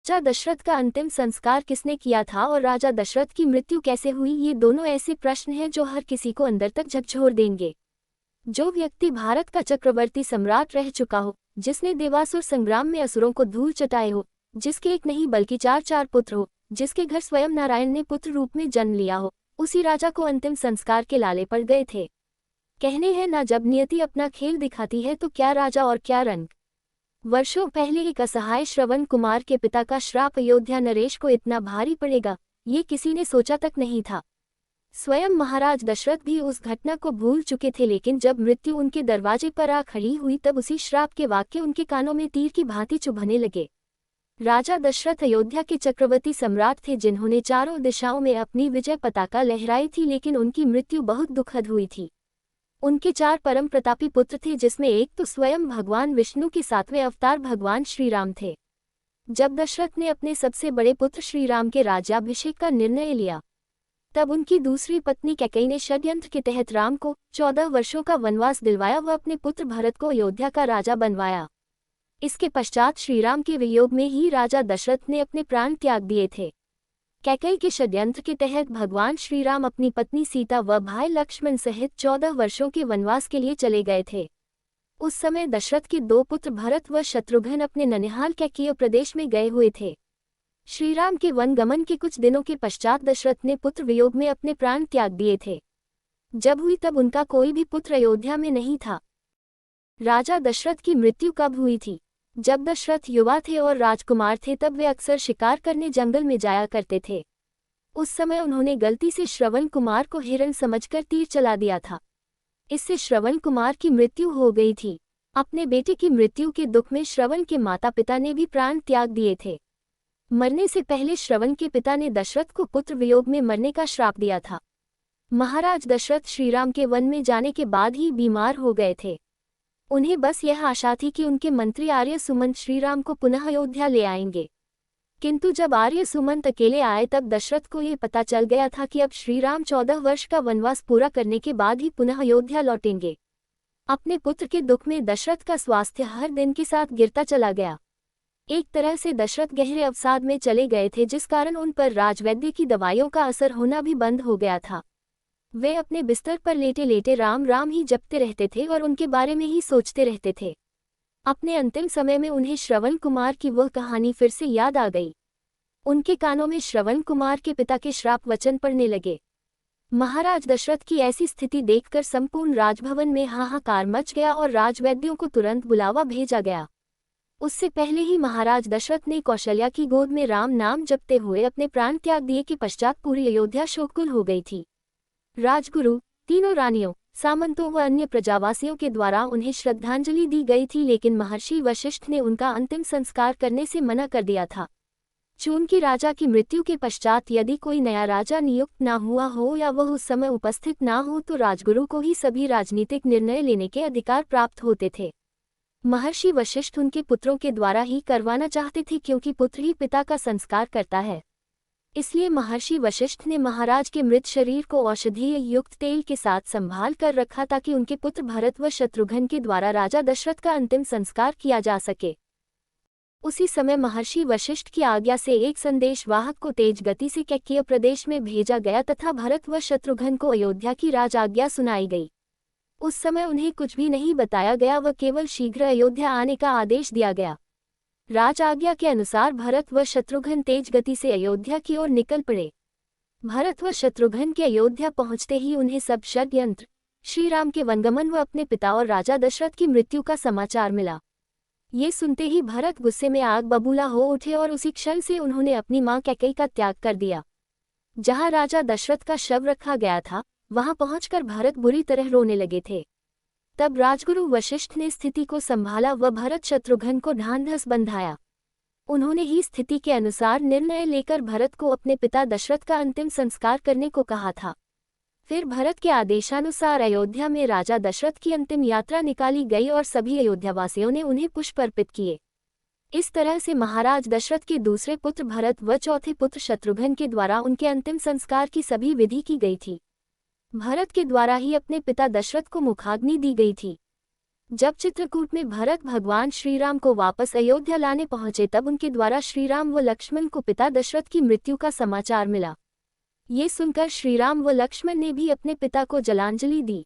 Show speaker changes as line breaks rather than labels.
राजा दशरथ का अंतिम संस्कार किसने किया था और राजा दशरथ की मृत्यु कैसे हुई, ये दोनों ऐसे प्रश्न हैं जो हर किसी को अंदर तक झकझोर देंगे। जो व्यक्ति भारत का चक्रवर्ती सम्राट रह चुका हो, जिसने देवासुर संग्राम में असुरों को धूल चटाए हो, जिसके एक नहीं बल्कि चार चार पुत्र हो, जिसके घर स्वयं नारायण ने पुत्र रूप में जन्म लिया हो, उसी राजा को अंतिम संस्कार के लाले पड़ गए थे। कहने हैं ना, जब नियति अपना खेल दिखाती है तो क्या राजा और क्या रंग। वर्षों पहले एक असहाय श्रवण कुमार के पिता का श्राप अयोध्या नरेश को इतना भारी पड़ेगा, ये किसी ने सोचा तक नहीं था। स्वयं महाराज दशरथ भी उस घटना को भूल चुके थे, लेकिन जब मृत्यु उनके दरवाजे पर आ खड़ी हुई तब उसी श्राप के वाक्य उनके कानों में तीर की भांति चुभने लगे। राजा दशरथ अयोध्या के चक्रवर्ती सम्राट थे, जिन्होंने चारों दिशाओं में अपनी विजय पताका लहराई थी, लेकिन उनकी मृत्यु बहुत दुखद हुई थी। उनके चार परम प्रतापी पुत्र थे, जिसमें एक तो स्वयं भगवान विष्णु के सातवें अवतार भगवान श्रीराम थे। जब दशरथ ने अपने सबसे बड़े पुत्र श्रीराम के राज्याभिषेक का निर्णय लिया, तब उनकी दूसरी पत्नी कैकेयी ने षड्यंत्र के तहत राम को 14 वर्षों का वनवास दिलवाया व अपने पुत्र भरत को अयोध्या का राजा बनवाया। इसके पश्चात श्रीराम के वियोग में ही राजा दशरथ ने अपने प्राण त्याग दिए थे। कैकेयी के षड्यंत्र के तहत भगवान श्रीराम अपनी पत्नी सीता व भाई लक्ष्मण सहित 14 वर्षों के वनवास के लिए चले गए थे। उस समय दशरथ के दो पुत्र भरत व शत्रुघ्न अपने ननिहाल कैकेयी प्रदेश में गए हुए थे। श्रीराम के वनगमन के कुछ दिनों के पश्चात दशरथ ने पुत्र वियोग में अपने प्राण त्याग दिए थे। जब हुई तब उनका कोई भी पुत्र अयोध्या में नहीं था। राजा दशरथ की मृत्यु कब हुई थी? जब दशरथ युवा थे और राजकुमार थे, तब वे अक्सर शिकार करने जंगल में जाया करते थे। उस समय उन्होंने गलती से श्रवण कुमार को हिरण समझकर तीर चला दिया था। इससे श्रवण कुमार की मृत्यु हो गई थी। अपने बेटे की मृत्यु के दुख में श्रवण के माता पिता ने भी प्राण त्याग दिए थे। मरने से पहले श्रवण के पिता ने दशरथ को पुत्र वियोग में मरने का श्राप दिया था। महाराज दशरथ श्रीराम के वन में जाने के बाद ही बीमार हो गए थे। उन्हें बस यह आशा थी कि उनके मंत्री आर्य सुमंत श्रीराम को पुनः अयोध्या ले आएंगे। किंतु जब आर्य सुमंत अकेले आए, तब दशरथ को ये पता चल गया था कि अब श्रीराम 14 वर्ष का वनवास पूरा करने के बाद ही पुनः अयोध्या लौटेंगे। अपने पुत्र के दुख में दशरथ का स्वास्थ्य हर दिन के साथ गिरता चला गया। एक तरह से दशरथ गहरे अवसाद में चले गए थे, जिस कारण उन पर राजवैद्य की दवाइयों का असर होना भी बंद हो गया था। वे अपने बिस्तर पर लेटे लेटे राम राम ही जपते रहते थे और उनके बारे में ही सोचते रहते थे। अपने अंतिम समय में उन्हें श्रवण कुमार की वह कहानी फिर से याद आ गई। उनके कानों में श्रवण कुमार के पिता के श्राप वचन पड़ने लगे। महाराज दशरथ की ऐसी स्थिति देखकर संपूर्ण राजभवन में हाहाकार मच गया और राजवैद्यों को तुरंत बुलावा भेजा गया। उससे पहले ही महाराज दशरथ ने कौशल्या की गोद में राम नाम जपते हुए अपने प्राण त्याग दिए के पश्चात पूरी अयोध्या शोककुल हो गई थी। राजगुरु, तीनों रानियों, सामंतों व अन्य प्रजावासियों के द्वारा उन्हें श्रद्धांजलि दी गई थी, लेकिन महर्षि वशिष्ठ ने उनका अंतिम संस्कार करने से मना कर दिया था। चूंकि राजा की मृत्यु के पश्चात यदि कोई नया राजा नियुक्त न हुआ हो या वह उस समय उपस्थित न हो, तो राजगुरु को ही सभी राजनीतिक निर्णय लेने के अधिकार प्राप्त होते थे। महर्षि वशिष्ठ उनके पुत्रों के द्वारा ही करवाना चाहते थे, क्योंकि पुत्र ही पिता का संस्कार करता है। इसलिए महर्षि वशिष्ठ ने महाराज के मृत शरीर को औषधीय युक्त तेल के साथ संभाल कर रखा, ताकि उनके पुत्र भरत व शत्रुघ्न के द्वारा राजा दशरथ का अंतिम संस्कार किया जा सके। उसी समय महर्षि वशिष्ठ की आज्ञा से एक संदेश वाहक को तेज गति से कैकेयी प्रदेश में भेजा गया तथा भरत व शत्रुघ्न को अयोध्या की राज आज्ञा सुनाई गई। उस समय उन्हें कुछ भी नहीं बताया गया व केवल शीघ्र अयोध्या आने का आदेश दिया गया। राज आज्ञा के अनुसार भरत व शत्रुघ्न तेज गति से अयोध्या की ओर निकल पड़े। भरत व शत्रुघ्न के अयोध्या पहुंचते ही उन्हें सब षड्यंत्र, श्रीराम के वनगमन व अपने पिता और राजा दशरथ की मृत्यु का समाचार मिला। ये सुनते ही भरत गुस्से में आग बबूला हो उठे और उसी क्षण से उन्होंने अपनी मां कैकेयी का त्याग कर दिया। जहां राजा दशरथ का शव रखा गया था, वहां पहुंचकर भरत बुरी तरह रोने लगे थे। तब राजगुरु वशिष्ठ ने स्थिति को संभाला व भरत शत्रुघ्न को ढांढस बंधाया। उन्होंने ही स्थिति के अनुसार निर्णय लेकर भरत को अपने पिता दशरथ का अंतिम संस्कार करने को कहा था। फिर भरत के आदेशानुसार अयोध्या में राजा दशरथ की अंतिम यात्रा निकाली गई और सभी अयोध्यावासियों ने उन्हें पुष्प अर्पित किए। इस तरह से महाराज दशरथ के दूसरे पुत्र भरत व चौथे पुत्र शत्रुघ्न के द्वारा उनके अंतिम संस्कार की सभी विधि की गई थी। भरत के द्वारा ही अपने पिता दशरथ को मुखाग्नि दी गई थी। जब चित्रकूट में भरत भगवान श्रीराम को वापस अयोध्या लाने पहुंचे तब उनके द्वारा श्रीराम व लक्ष्मण को पिता दशरथ की मृत्यु का समाचार मिला। ये सुनकर श्रीराम व लक्ष्मण ने भी अपने पिता को जलांजलि दी।